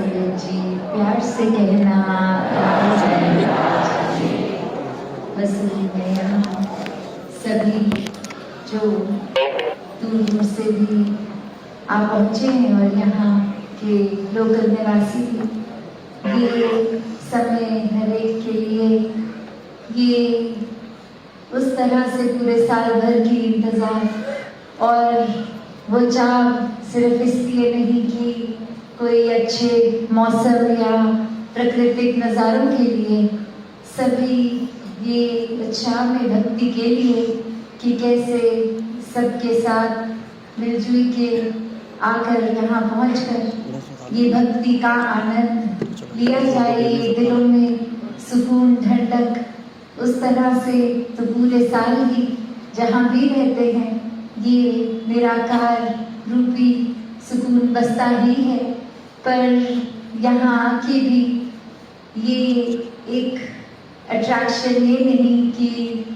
सैयद जी, प्यार से कहना आ जाए। वसीम में यहाँ सभी जो दूर दूर से भी आप पहुँचे हैं और यहाँ के लोकल निवासी भी, ये समय हर एक के लिए ये उस तरह से पूरे साल भर की इंतज़ार और वो चाह सिर्फ इसलिए नहीं कि कोई अच्छे मौसम या प्राकृतिक नज़ारों के लिए, सभी ये इच्छा में भक्ति के लिए कि कैसे सबके साथ मिलजुल के आकर यहाँ पहुँचकर ये भक्ति का आनंद लिया जाए, ये दिलों में सुकून ठंडक। उस तरह से तो पूरे साल ही जहाँ भी रहते हैं ये निराकार रूपी सुकून बसता ही है, पर यहाँ आके भी ये एक अट्रैक्शन ये नहीं कि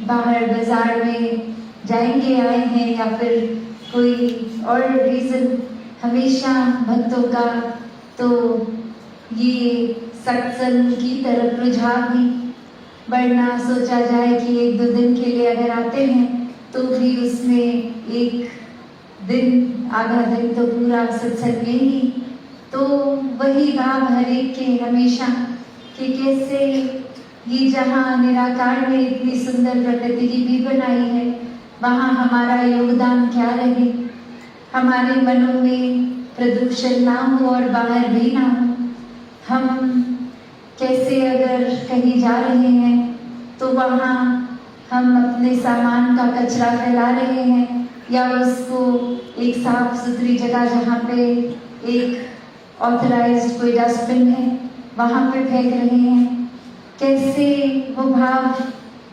बाहर बाजार में जाएंगे आए हैं या फिर कोई और रीज़न। हमेशा भक्तों का तो ये सत्संग की तरफ रुझान भी बढ़ना, सोचा जाए कि एक दो दिन के लिए अगर आते हैं तो भी उसमें एक दिन आधा दिन तो पूरा सत्संग में ही, तो वही भाव हर एक के हमेशा कि कैसे ये जहाँ निराकार ने इतनी सुंदर प्रकृति की भी बनाई है वहाँ हमारा योगदान क्या रहे, हमारे मनों में प्रदूषण ना हो और बाहर भी ना हो। हम कैसे अगर कहीं जा रहे हैं तो वहाँ हम अपने सामान का कचरा फैला रहे हैं या उसको एक साफ सुथरी जगह जहाँ पे एक ऑथराइज्ड कोई डस्टबिन है वहाँ पे फेंक रहे हैं। कैसे वो भाव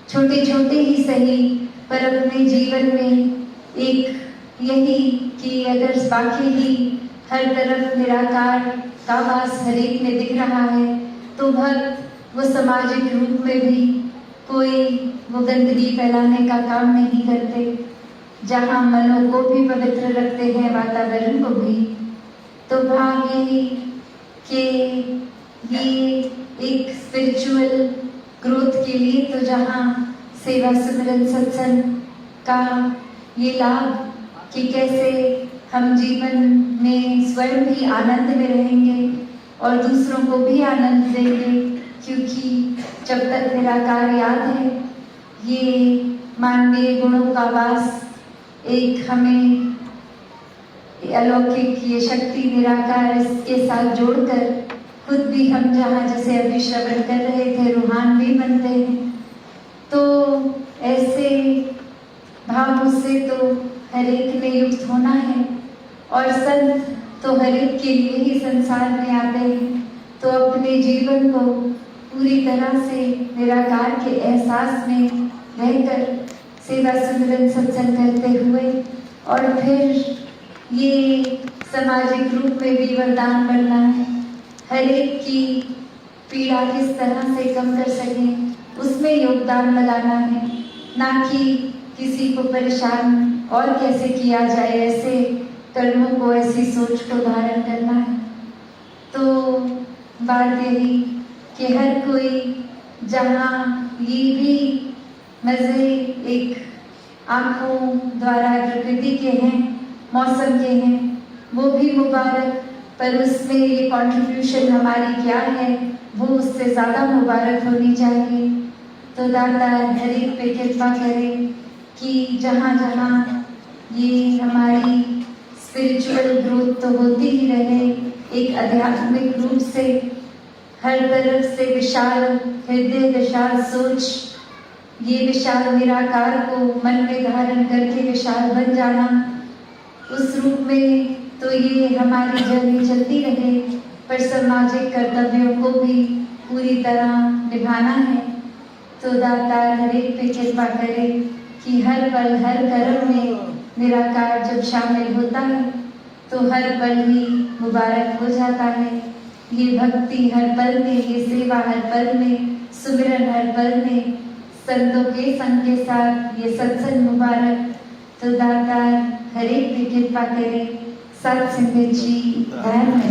छोटे छोटे ही सही पर अपने जीवन में एक यही कि अगर बाकी ही हर तरफ निराकार का वास हर एक में दिख रहा है तो भक्त वो सामाजिक रूप में भी कोई वो गंदगी फैलाने का काम नहीं करते, जहाँ मनों को भी पवित्र रखते हैं वातावरण को भी। तो भाव यही कि ये एक स्पिरिचुअल ग्रोथ के लिए तो जहाँ सेवा सिमरन सत्संग का ये लाभ कि कैसे हम जीवन में स्वयं भी आनंद में रहेंगे और दूसरों को भी आनंद देंगे, क्योंकि जब तक निराकार याद है ये मानवीय गुणों का वास एक हमें अलौकिक ये शक्ति निराकार इसके साथ जोड़कर खुद भी हम जहाँ जैसे अभी श्रवण कर रहे थे रूहान भी बनते हैं। तो ऐसे भावों से तो हर एक में युक्त होना है और संत तो हर एक के लिए ही संसार में आते हैं, तो अपने जीवन को पूरी तरह से निराकार के एहसास में रहकर सेवा सिमरन सत्संग करते हुए और फिर ये सामाजिक रूप में भी वरदान बनना है। हर एक की पीड़ा किस तरह से कम कर सकें उसमें योगदान लगाना है, ना कि किसी को परेशान और कैसे किया जाए ऐसे कर्मों को ऐसी सोच को धारण करना है। तो बात यही कि हर कोई जहाँ ये भी मज़े एक आँखों द्वारा प्रकृति के हैं, मौसम के हैं, वो भी मुबारक, पर उसमें ये कंट्रीब्यूशन हमारी क्या है वो उससे ज़्यादा मुबारक होनी चाहिए। तो दाता हर एक पे कृपा करे कि जहाँ जहाँ ये हमारी स्पिरिचुअल ग्रोथ तो होती ही रहे, एक आध्यात्मिक रूप से हर तरफ से विशाल हृदय विशाल सोच, ये विशाल निराकार को मन में धारण करके विशाल बन जाना, उस रूप में तो ये हमारी जर्नी चलती रहे, पर सामाजिक कर्तव्यों को भी पूरी तरह निभाना है। तो दातार हर एक पे कृपा करे कि हर पल हर कर्म में निराकार जब शामिल होता है तो हर पल ही मुबारक हो जाता है। ये भक्ति हर पल में, ये सेवा हर पल में, सुमिरन हर पल में, संतों के संग के साथ ये सत्संग मुबारक। तो दातार हर एक पे कृपा करे। सत संगत जी धन्यवाद।